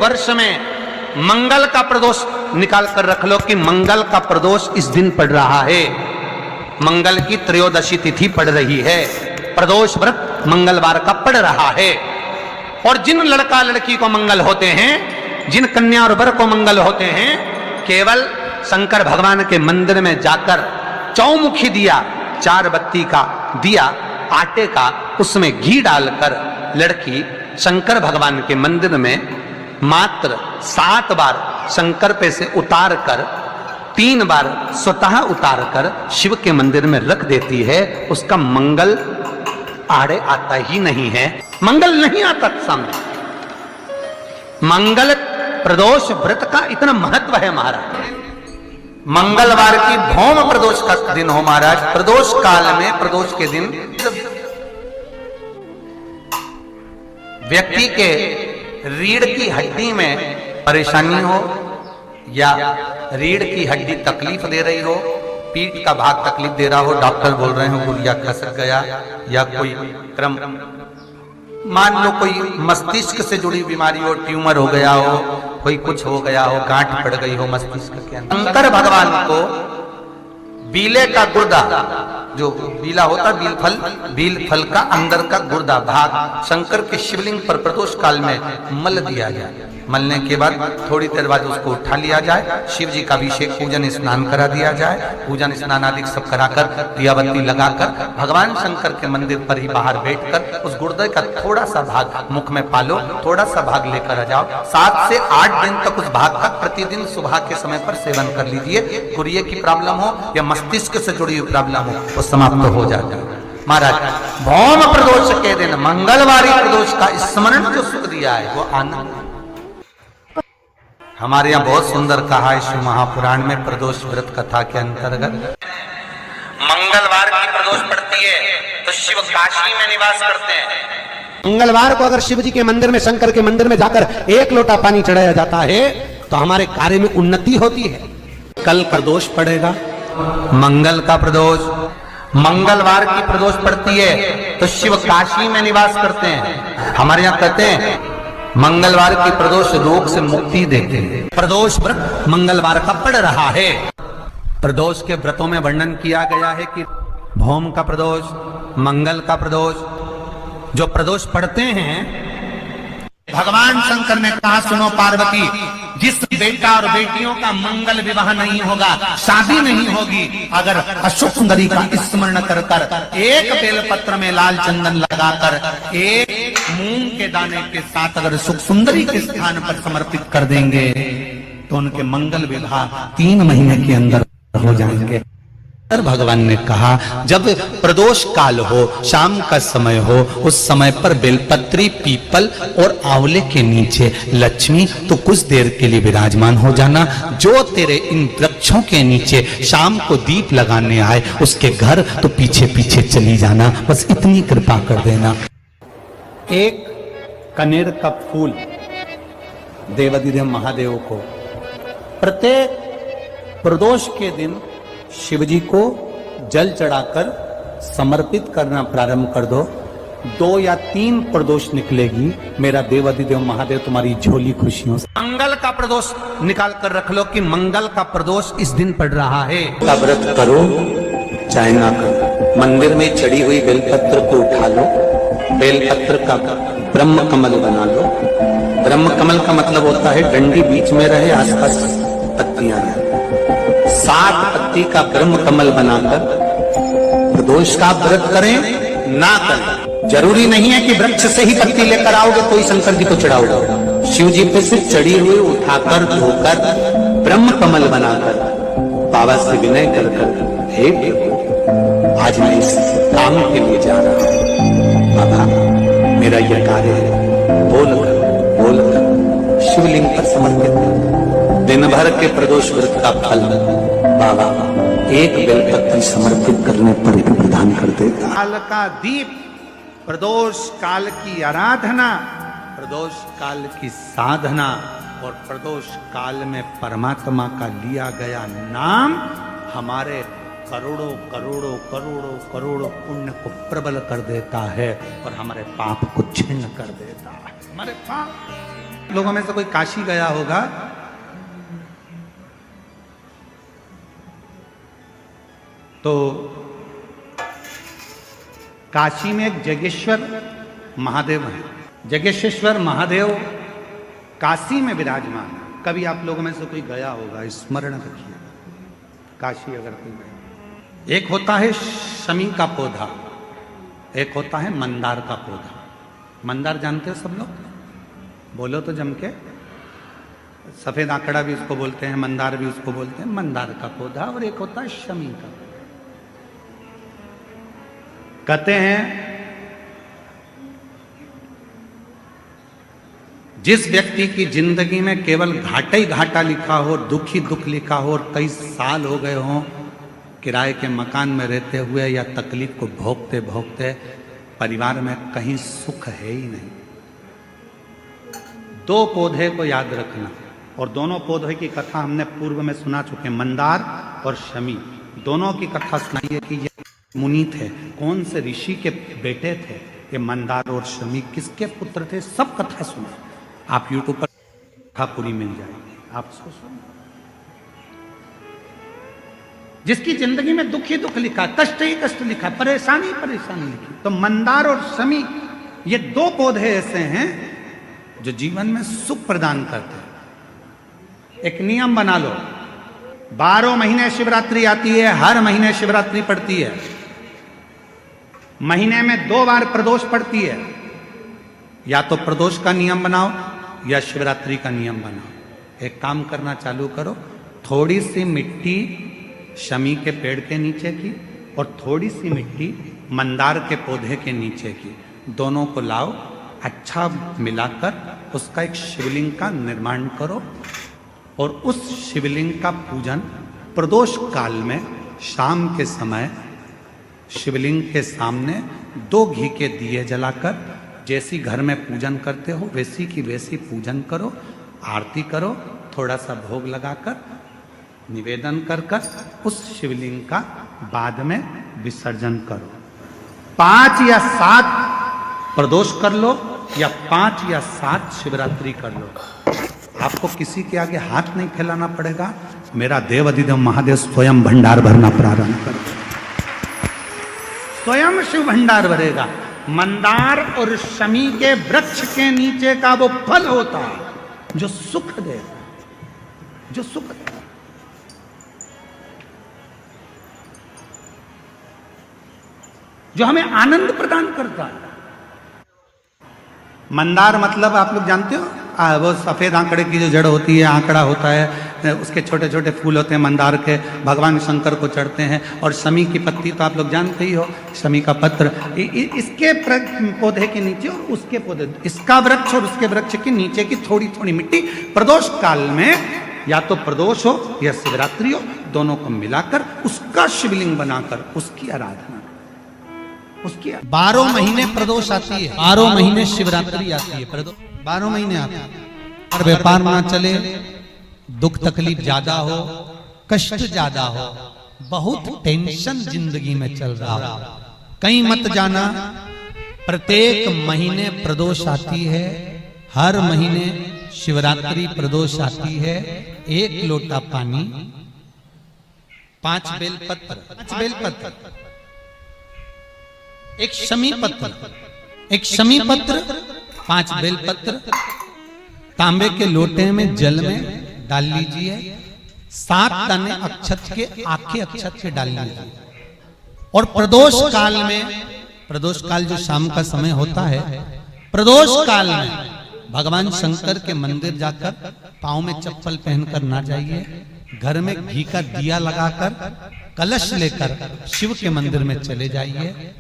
वर्ष में मंगल का प्रदोष निकाल कर रख लो कि मंगल का प्रदोष इस दिन पड़ रहा है, मंगल की त्रयोदशी तिथि पड़ रही है, प्रदोष व्रत मंगलवार का पड़ रहा है। और जिन लड़का लड़की को मंगल होते हैं, जिन कन्या और वर को मंगल होते हैं, केवल शंकर भगवान के मंदिर में जाकर चौमुखी दिया, 4 बत्ती का दिया आटे का, उसमें घी डालकर लड़की शंकर भगवान के मंदिर में मात्र 7 बार शंकर पे से उतार कर 3 बार स्वतः उतार कर शिव के मंदिर में रख देती है, उसका मंगल आड़े आता ही नहीं है, मंगल नहीं आता सामने। मंगल प्रदोष व्रत का इतना महत्व है महाराज। मंगलवार की भौम प्रदोष का दिन हो महाराज। प्रदोष काल में, प्रदोष के दिन व्यक्ति के रीढ़ की हड्डी में परेशानी हो या रीढ़ की हड्डी तकलीफ दे रही हो, पीठ का भाग तकलीफ दे रहा हो, डॉक्टर बोल रहे हो गुड़िया खसक गया, या कोई क्रम मान लो कोई मस्तिष्क से जुड़ी बीमारी हो, ट्यूमर हो गया हो, कोई कुछ हो गया हो, गांठ पड़ गई हो मस्तिष्क के अंदर, शंकर भगवान को बीले का गुर्दा, जो बीला होता बील फल का अंदर का गुर्दा भाग शंकर के शिवलिंग पर प्रदोष काल में मल दिया जाए। मलने के बाद थोड़ी देर बाद उसको उठा लिया जाए, शिव जी का अभिषेक पूजन स्नान करा दिया जाए, पूजन स्नान आदि सब कराकर दिया बत्ती लगाकर भगवान शंकर के मंदिर पर ही बाहर बैठकर उस गुर्दे का थोड़ा सा भाग मुख में पालो, थोड़ा सा भाग लेकर आ जाओ। 7 से 8 दिन तक उस भाग का प्रतिदिन सुबह के समय पर सेवन कर लीजिए। गुर्दे की प्रॉब्लम हो या मस्तिष्क से जुड़ी हुई प्रॉब्लम हो, वो समाप्त हो जाता है महाराज। भौम प्रदोष के दिन मंगलवारी प्रदोष का स्मरण जो सुख दिया है वो आनंद। हमारे यहाँ बहुत सुंदर कहा है शिव महापुराण में, प्रदोष व्रत कथा के अंतर्गत मंगलवार की प्रदोष पड़ती है तो शिव काशी में निवास करते हैं। मंगलवार को अगर शिव जी के मंदिर में, शंकर के मंदिर में जाकर 1 लोटा पानी चढ़ाया जाता है तो हमारे कार्य में उन्नति होती है। कल प्रदोष पड़ेगा, मंगल का प्रदोष, मंगलवार की प्रदोष पड़ती है तो शिव काशी में निवास करते हैं। हमारे यहाँ कहते हैं मंगलवार की प्रदोष रोग से मुक्ति देते हैं। प्रदोष व्रत मंगलवार का पड़ रहा है। प्रदोष के व्रतों में वर्णन किया गया है कि भौम का प्रदोष, मंगल का प्रदोष, जो प्रदोष पढ़ते हैं, भगवान शंकर ने कहा सुनो पार्वती, जिस बेटा और बेटियों का मंगल विवाह नहीं होगा, शादी नहीं होगी, अगर अशोक सुंदरी का स्मरण कर कर, एक बेलपत्र में लाल चंदन लगाकर, एक मूंग के दाने के साथ अगर सुख सुंदरी के स्थान पर समर्पित कर देंगे तो उनके मंगल विवाह 3 महीने के अंदर हो जाएंगे। भगवान ने कहा जब प्रदोष काल हो, शाम का समय हो, उस समय पर बेलपत्री, पीपल और आंवले के नीचे लक्ष्मी तो कुछ देर के लिए विराजमान हो जाना। जो तेरे इन वृक्षों के नीचे शाम को दीप लगाने आए उसके घर तो पीछे पीछे चली जाना, बस इतनी कृपा कर देना। एक कनेर का फूल देवाधिदेव महादेव को प्रत्येक प्रदोष के दिन शिव जी को जल चढ़ाकर समर्पित करना प्रारंभ कर दो। 2 या 3 प्रदोष निकलेगी, मेरा देवाधिदेव महादेव तुम्हारी झोली खुशियों से। मंगल का प्रदोष निकाल कर रख लो कि मंगल का प्रदोष इस दिन पड़ रहा है। का व्रत करो चाहे ना करो, मंदिर में चढ़ी हुई बेलपत्र को उठा लो, बेलपत्र का ब्रह्म कमल बना लो। ब्रह्म कमल का मतलब होता है डंडी बीच में रहे, आसपास पत्तियां रहे। 7 पत्ती का ब्रह्म कमल बनाकर प्रदोष का व्रत करें ना करें, जरूरी नहीं है कि वृक्ष से ही पत्ती लेकर आओगे तो ही शंकर जी को चढ़ाओगे। शिव जी पे से चढ़ी हुई उठाकर धोकर ब्रह्म कमल बनाकर बाबा से विनय कर कर, हे प्रभु आज मैं इस काम के लिए जा रहा हूं, बाबा मेरा यह कार्य है, बोल कर शिवलिंग पर समर्पित कर। दिन भर के प्रदोष व्रत का फल बाबा एक बेलपत्र समर्पित करने पर ही प्रदान कर देगा। काल का दीप, प्रदोष काल की आराधना, प्रदोष काल की साधना और प्रदोष काल में परमात्मा का लिया गया नाम हमारे करोड़ों करोड़ों करोड़ों करोड़ों पुण्य को प्रबल कर देता है और हमारे पाप को छिन्न कर देता है। हमारे पाप लोगों में से कोई काशी गया होगा, तो काशी में एक जगेश्वर महादेव है। जगेश्वर महादेव काशी में विराजमान है। कभी आप लोगों में से कोई गया होगा, स्मरण रखिए, काशी अगर कोई गया। एक होता है शमी का पौधा, एक होता है मंदार का पौधा। मंदार जानते हो सब लोग? बोलो तो जम के। सफेद आंकड़ा भी उसको बोलते हैं, मंदार भी उसको बोलते हैं। मंदार का पौधा, और एक होता है शमी का। कहते हैं जिस व्यक्ति की जिंदगी में केवल घाटा ही घाटा लिखा हो, दुख ही दुख लिखा हो, और 23 साल हो गए हों किराए के मकान में रहते हुए या तकलीफ को भोगते भोगते, परिवार में कहीं सुख है ही नहीं। 2 पौधे को याद रखना, और दोनों पौधे की कथा हमने पूर्व में सुना चुके, मंदार और शमी। दोनों की कथा सुनाइए कि ये मुनि थे, कौन से ऋषि के बेटे थे ये मंदार और शमी, किसके पुत्र थे, सब कथा सुना। आप यूट्यूब पर कथा पूरी मिल जाएगी, आप सुनो। जिसकी जिंदगी में दुख ही दुख लिखा, कष्ट ही कष्ट लिखा, परेशानी परेशानी लिखी, तो मंदार और शमी ये 2 पौधे ऐसे हैं जो जीवन में सुख प्रदान करते हैं। एक नियम बना लो, 12 महीने शिवरात्रि आती है, हर महीने शिवरात्रि पड़ती है, महीने में 2 बार प्रदोष पड़ती है। या तो प्रदोष का नियम बनाओ या शिवरात्रि का नियम बनाओ। एक काम करना चालू करो, थोड़ी सी मिट्टी शमी के पेड़ के नीचे की और थोड़ी सी मिट्टी मंदार के पौधे के नीचे की, दोनों को लाओ, अच्छा मिलाकर उसका एक शिवलिंग का निर्माण करो, और उस शिवलिंग का पूजन प्रदोष काल में शाम के समय शिवलिंग के सामने 2 घी के दिए जलाकर, जैसी घर में पूजन करते हो वैसी की वैसी पूजन करो, आरती करो, थोड़ा सा भोग लगाकर निवेदन कर उस शिवलिंग का बाद में विसर्जन करो। 5 या 7 प्रदोष कर लो या 5 या 7 शिवरात्रि कर लो। आपको किसी के आगे हाथ नहीं फैलाना पड़ेगा। मेरा देव अधिदेव महादेव स्वयं भंडार भरना प्रारंभ कर, स्वयं शिव भंडार भरेगा। मंदार और शमी के वृक्ष के नीचे का वो फल होता है जो सुख देता, जो सुख देता। जो हमें आनंद प्रदान करता है। मंदार मतलब आप लोग जानते हो, वो सफेद आंकड़े की जो जड़ होती है, आंकड़ा होता है, उसके छोटे छोटे फूल होते हैं मंदार के, भगवान शंकर को चढ़ते हैं। और शमी की पत्ती तो आप लोग जानते ही हो, शमी का पत्र, इसके पौधे के नीचे और उसके पौधे, इसका वृक्ष और उसके वृक्ष के नीचे की थोड़ी थोड़ी मिट्टी प्रदोष काल में या तो प्रदोष हो या शिवरात्रि हो, दोनों को मिलाकर उसका शिवलिंग बनाकर उसकी आराधना, उसकी 12 महीने प्रदोष आती है, 12 महीने शिवरात्रि आती है, 12 महीने आती है। और व्यापार ना चले, दुख तकलीफ ज्यादा हो, कष्ट ज्यादा हो, बहुत टेंशन जिंदगी में चल रहा हो, कहीं मत जाना। प्रत्येक महीने प्रदोष आती है, हर महीने शिवरात्रि प्रदोष आती है। 1 लोटा पानी, 5 बेलपत्र, 5 बेलपत्र, एक शमी पत्र, एक शमी पत्र, 5 बेलपत्र तांबे के लोटे में जल में डाल लीजिए। 7 दाने अक्षत के, आखे अक्षत के डाल लीजिए। और प्रदोष काल में, प्रदोष काल जो शाम का समय होता है, प्रदोष काल में भगवान शंकर के मंदिर जाकर पांव में चप्पल पहनकर ना जाइए, घर में घी का दिया लगाकर कलश लेकर शिव के मंदिर में चले जाइए।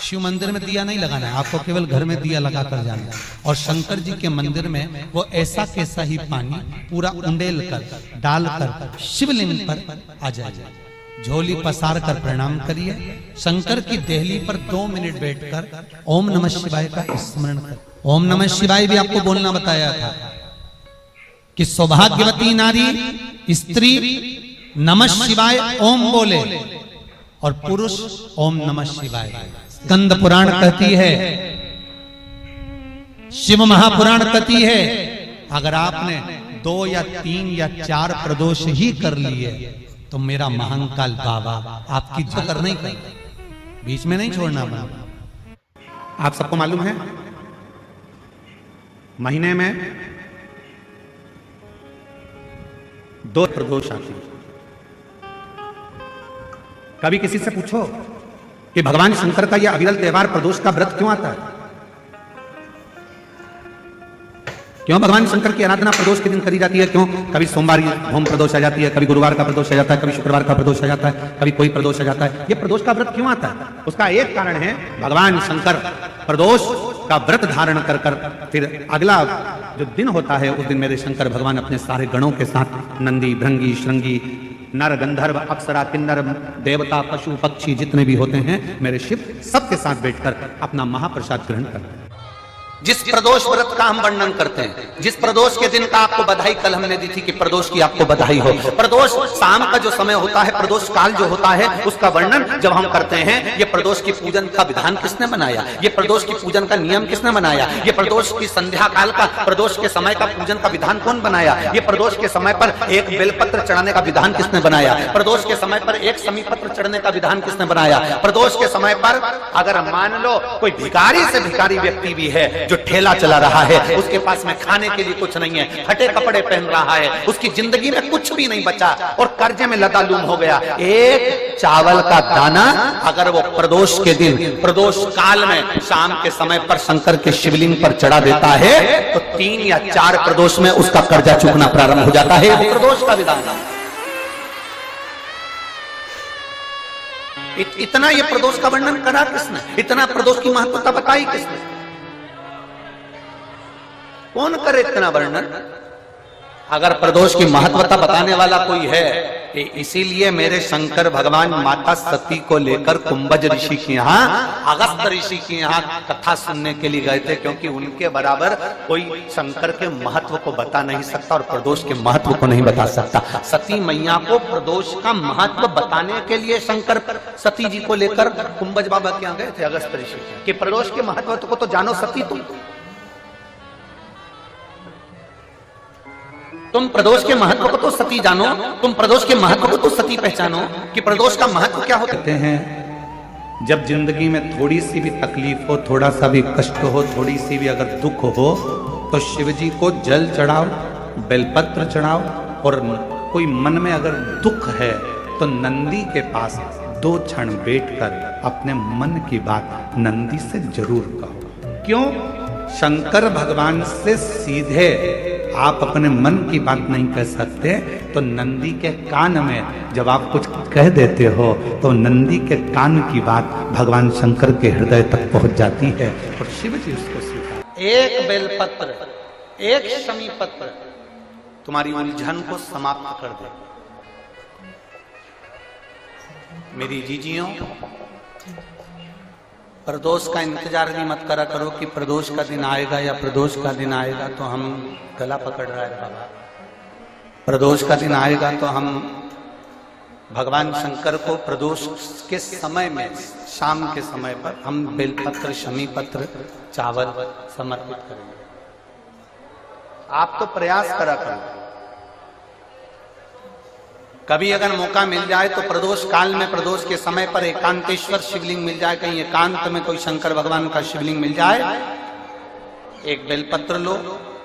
शिव मंदिर में दिया नहीं लगाना है आपको, केवल घर में दिया लगा कर जाना है। और शंकर जी के मंदिर में वो ऐसा कैसा ही पानी पूरा उंडेल कर डालकर शिवलिंग पर आ जाए। झोली पसार कर प्रणाम करिए। शंकर की देहली पर 2 मिनट बैठकर ओम नमः शिवाय का स्मरण कर। ओम नमः शिवाय भी आपको बोलना बताया था कि सौभाग्यवती नारी स्त्री नमः शिवाय ओम बोले और पुरुष ओम नमः शिवाय। स्कंद पुराण कहती है, शिव महापुराण कहती है अगर आपने 2 या 3 या 4 प्रदोष ही कर लिए तो मेरा महंकाल बाबा आपकी जगह नहीं कर, बीच में नहीं छोड़ना बाबा। आप सबको मालूम है महीने में 2 प्रदोष आते हैं। कभी किसी से पूछो कि भगवान शंकर का यह अविरल त्योहार प्रदोष का व्रत क्यों आता है, क्यों भगवान शंकर की आराधना प्रदोष के दिन करी जाती है, क्यों कभी सोमवार होम प्रदोष आ जाती है, कभी गुरुवार का प्रदोष आ जाता है, कभी शुक्रवार का प्रदोष आ जाता है, कभी कोई प्रदोष आ जाता है। ये प्रदोष का व्रत क्यों आता है? उसका एक कारण है भगवान शंकर प्रदोष का व्रत धारण कर फिर अगला जो दिन होता है उस दिन मेरे शंकर भगवान अपने सारे गणों के साथ नंदी, भृंगी, श्रृंगी, नर, गंधर्व, अप्सरा, किन्नर, देवता, पशु, पक्षी जितने भी होते हैं मेरे शिव सबके साथ बैठकर अपना महाप्रसाद ग्रहण करते हैं। जिस प्रदोष व्रत का हम वर्णन करते हैं, जिस प्रदोष के दिन का आपको बधाई कल हमने दी थी कि प्रदोष की आपको बधाई हो, प्रदोष शाम का जो समय होता है, प्रदोष काल जो होता है उसका वर्णन जब हम करते हैं, ये प्रदोष की पूजन का विधान किसने बनाया, ये प्रदोष की पूजन का नियम किसने बनाया, ये प्रदोष की संध्या काल का प्रदोष के समय का पूजन का विधान कौन बनाया, ये प्रदोष के समय पर एक बेलपत्र चढ़ाने का विधान किसने बनाया, प्रदोष के समय पर एक समीपत्र चढ़ने का विधान किसने बनाया, प्रदोष के समय पर अगर मान लो कोई भिखारी से भिखारी व्यक्ति भी है जो ठेला चला रहा है, उसके पास में खाने के लिए कुछ नहीं है, फटे कपड़े पहन रहा है, उसकी जिंदगी में कुछ भी नहीं बचा और कर्जे में लदालूम हो गया, एक चावल का दाना अगर वो प्रदोष के दिन प्रदोष काल में शाम के समय पर शंकर के शिवलिंग पर चढ़ा देता है तो 3 या 4 प्रदोष में उसका कर्जा चुकना प्रारंभ हो जाता है। प्रदोष का विधान इतना ये प्रदोष का वर्णन करा किसने, इतना प्रदोष की महत्वता बताई किसने, कौन करे इतना वर्णन? अगर प्रदोष की महत्वता बताने वाला कोई है, इसीलिए मेरे शंकर भगवान माता सती को लेकर कुंभज ऋषि के यहाँ, अगस्त्य ऋषि के यहाँ कथा सुनने के लिए गए थे, क्योंकि उनके बराबर कोई शंकर के महत्व को बता नहीं सकता और प्रदोष के महत्व को नहीं बता सकता। सती मैया को प्रदोष का महत्व बताने के लिए शंकर सती जी को लेकर कुंभज बाबा के यहाँ गए थे, अगस्त्य ऋषि, कि प्रदोष के महत्व को तो जानो सती, तुम प्रदोष के महत्व को तो सती जानो, तुम प्रदोष के महत्व को तो सती पहचानो कि प्रदोष का महत्व क्या होता है। जब जिंदगी में थोड़ी सी भी तकलीफ हो, थोड़ा सा भी कष्ट हो, थोड़ी सी भी अगर दुख हो तो शिव जी को जल चढ़ाओ, बेलपत्र चढ़ाओ, और कोई मन में अगर दुख है तो नंदी के पास 2 क्षण बैठकर अपने मन की बात नंदी से जरूर कहो। क्यों? शंकर भगवान से सीधे आप अपने मन की बात नहीं कह सकते, तो नंदी के कान में जब आप कुछ कह देते हो तो नंदी के कान की बात भगवान शंकर के हृदय तक पहुंच जाती है और शिव जी उसको स्वीकार। एक बेलपत्र, एक शमीपत्र तुम्हारी उलझन को समाप्त कर दे। मेरी जीजियों, प्रदोष का इंतजार भी मत करा करो कि प्रदोष का दिन आएगा या प्रदोष का दिन आएगा तो हम गला पकड़ रहा है बाबा, प्रदोष का दिन आएगा तो हम भगवान शंकर को प्रदोष के समय में, शाम के समय पर हम बेलपत्र, शमीपत्र, चावल समर्पित करेंगे। आप तो प्रयास करा करो, कभी अगर मौका मिल जाए तो प्रदोष काल में, प्रदोष के समय पर एकांतेश्वर शिवलिंग मिल जाए, कहीं एकांत में कोई शंकर भगवान का शिवलिंग मिल जाए, एक बेलपत्र लो,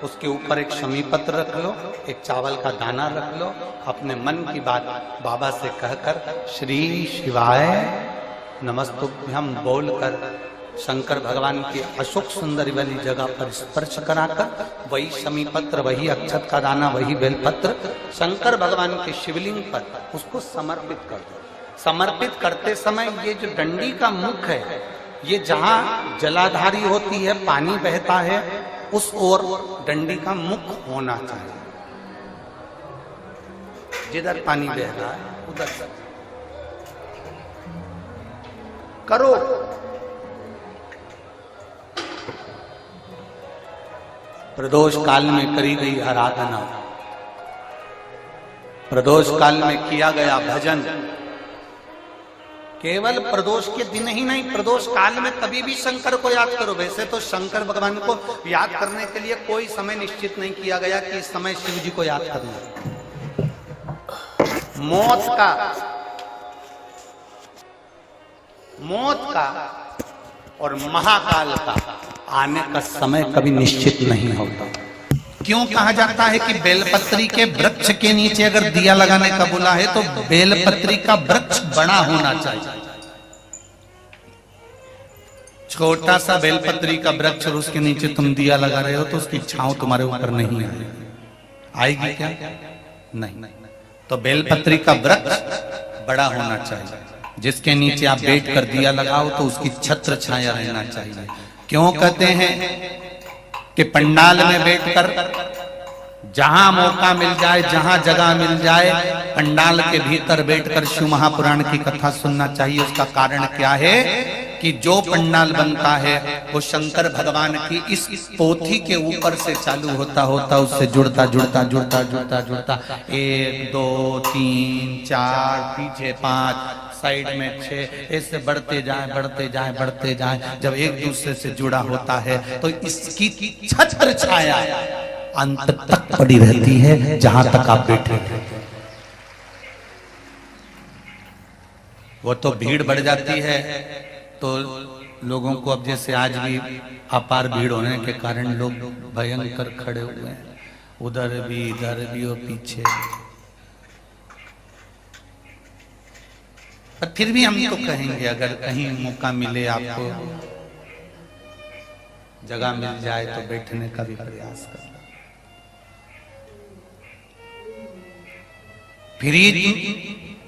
उसके ऊपर एक शमीपत्र रख लो, एक चावल का दाना रख लो, अपने मन की बात बाबा से कहकर श्री शिवाय नमस्तुभ्यं बोलकर शंकर भगवान की अशोक सुंदरी वाली जगह पर स्पर्श कराकर वही शमीपत्र, वही अक्षत का दाना, वही बेलपत्र शंकर भगवान के शिवलिंग पर उसको समर्पित कर दो। समर्पित करते समय ये जो डंडी का मुख है, ये जहां जलाधारी होती है, पानी बहता है, उस ओर डंडी का मुख होना चाहिए। जिधर पानी बह रहा है उधर करो। प्रदोष काल में करी गई आराधना, प्रदोष काल में किया गया भजन, केवल प्रदोष के दिन ही नहीं, प्रदोष काल में कभी भी शंकर को याद करो। वैसे तो शंकर भगवान को याद करने के लिए कोई समय निश्चित नहीं किया गया कि इस समय शिव जी को याद करना। मौत का और महाकाल का आने का समय कभी निश्चित नहीं होता। क्यों कहा जाता है कि बेलपत्री के वृक्ष के नीचे अगर दिया लगाने का बोला है तो बेलपत्री का वृक्ष बड़ा होना चाहिए। छोटा सा बेलपत्री का वृक्ष और उसके नीचे तुम दिया लगा रहे हो तो उसकी छांव तुम्हारे ऊपर नहीं आएगी क्या? नहीं। तो बेलपत्री का वृक्ष बड़ा होना चाहिए, जिसके नीचे आप बैठ कर दिया लगाओ तो उसकी छत्र छाया रहना चाहिए। क्यों कहते हैं कि पंडाल में बैठकर जहां मौका मिल जाए, जहां जगह मिल जाए, पंडाल के भीतर बैठकर शिव महापुराण की कथा सुनना चाहिए। उसका कारण क्या है कि जो पंडाल बनता है वो शंकर भगवान की इस पोथी के ऊपर से चालू होता उससे जुड़ता 1 2 3 4 पीछे 5 साइड में 6 ऐसे बढ़ते जाए। जब एक दूसरे से जुड़ा होता है तो इसकी छत्र छाया अंत तक पड़ी रहती है, जहां तक आप बैठे हैं। वो तो भीड़ बढ़ जाती है तो लोगों को, अब जैसे आज भी अपार भीड़ होने के कारण लोग भयंकर खड़े हुए हैं, उधर भी इधर भी और पीछे। पर फिर भी हम तो कहेंगे, अगर कहीं मौका मिले, आपको जगह मिल जाए तो बैठने का भी प्रयास करना। फ्रिज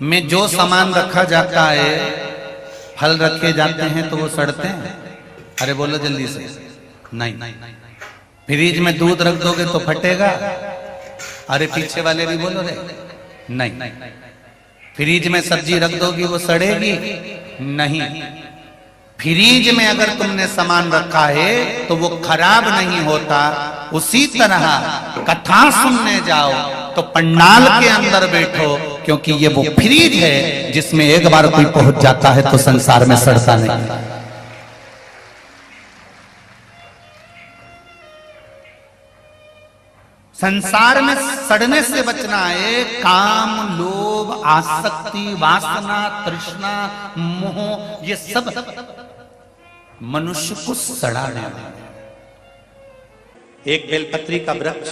में जो सामान रखा जाता है, फल रखे जाते हैं तो वो सड़ते हैं। अरे बोलो जल्दी से। नहीं। फ्रिज में दूध रख दोगे तो फटेगा। अरे पीछे वाले भी बोलो रे। नहीं। फ्रिज में सब्जी रख दोगी वो सड़ेगी? नहीं। फ्रिज में अगर तुमने सामान रखा है तो वो खराब नहीं होता। उसी तरह कथा सुनने जाओ तो पंडाल के अंदर बैठो, क्योंकि ये वो फ्रिज है जिसमें एक बार कोई पहुंच जाता है तो संसार में सड़ता नहीं। संसार में सड़ने से बचना है। काम, लोभ, आसक्ति, वासना, तृष्णा, मोह, ये सब मनुष्य को सड़ाने वाला है। एक बेलपत्री का वृक्ष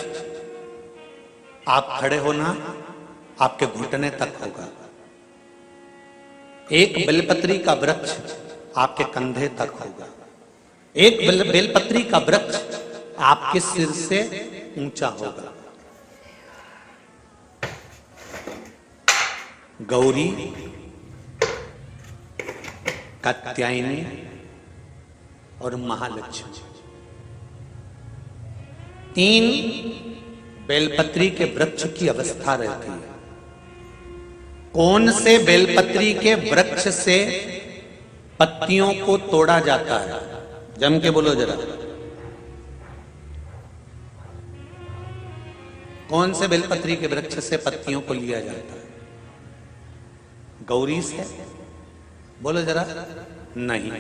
आप खड़े होना आपके घुटने तक होगा। एक बेलपत्री का वृक्ष आपके कंधे तक होगा। एक बेलपत्री का वृक्ष आपके सिर से ऊंचा होगा। गौरी, कात्यायनी और महालक्ष्मी, 3 बेलपत्री के वृक्ष की अवस्था रहती है। कौन से बेलपत्री के वृक्ष से पत्तियों को तोड़ा जाता है? जम के बोलो जरा। कौन से बेलपत्री के वृक्ष से पत्तियों को लिया जाता है? गौरी से? बोलो जरा। नहीं।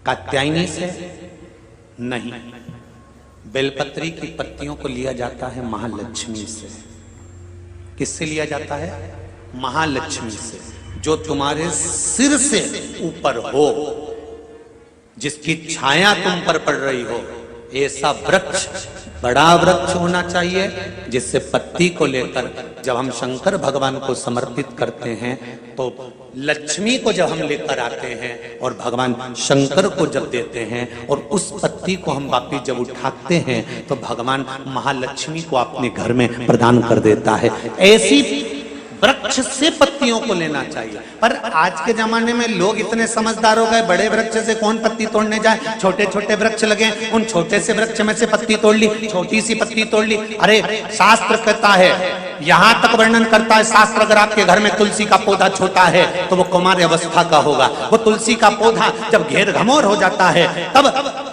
कात्यायनी से? नहीं। बेलपत्री की पत्तियों को लिया जाता है महालक्ष्मी से। किससे लिया जाता है? महालक्ष्मी से, जो तुम्हारे सिर से ऊपर हो, जिसकी छाया तुम पर पड़ रही हो। ऐसा वृक्ष, बड़ा वृक्ष होना चाहिए, जिससे पत्ती को लेकर जब हम शंकर भगवान को समर्पित करते हैं तो लक्ष्मी को जब हम लेकर आते हैं और भगवान शंकर को जब देते हैं और उस पत्ती को हम वापिस जब उठाते हैं तो भगवान महालक्ष्मी को अपने घर में प्रदान कर देता है। ऐसी वृक्ष से पत्तियों को लेना चाहिए। पर आज के जमाने में लोग इतने समझदार हो गए, बड़े वृक्ष से कौन पत्ती तोड़ने जाए, छोटे छोटे वृक्ष लगे, उन छोटे से वृक्ष में से पत्ती तोड़ ली, छोटी सी पत्ती तोड़ ली। अरे शास्त्र कहता है यहां तक वर्णन करता है शास्त्र, अगर आपके घर में तुलसी का पौधा छोटा है तो वो कुमार अवस्था का होगा। वो तुलसी का पौधा जब घेर घमोर हो जाता है तब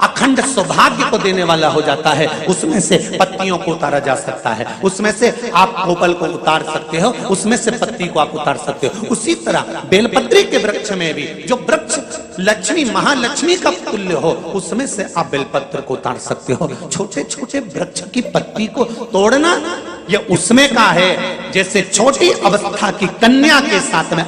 अखंड सौभाग्य को देने वाला हो जाता है। उसमें से पत्तियों को उतारा जा सकता है, उसमें से आप कोपल को उतार सकते हो, उसमें से पत्ती को आप उतार सकते हो। उसी तरह बेलपत्री के वृक्ष में भी जो वृक्ष लक्ष्मी महालक्ष्मी का तुल्य हो, उसमें से आप बेलपत्र को उतार सकते हो। छोटे छोटे वृक्ष की पत्ती को तोड़ना ये उसमें का है जैसे छोटी अवस्था की कन्या के साथ में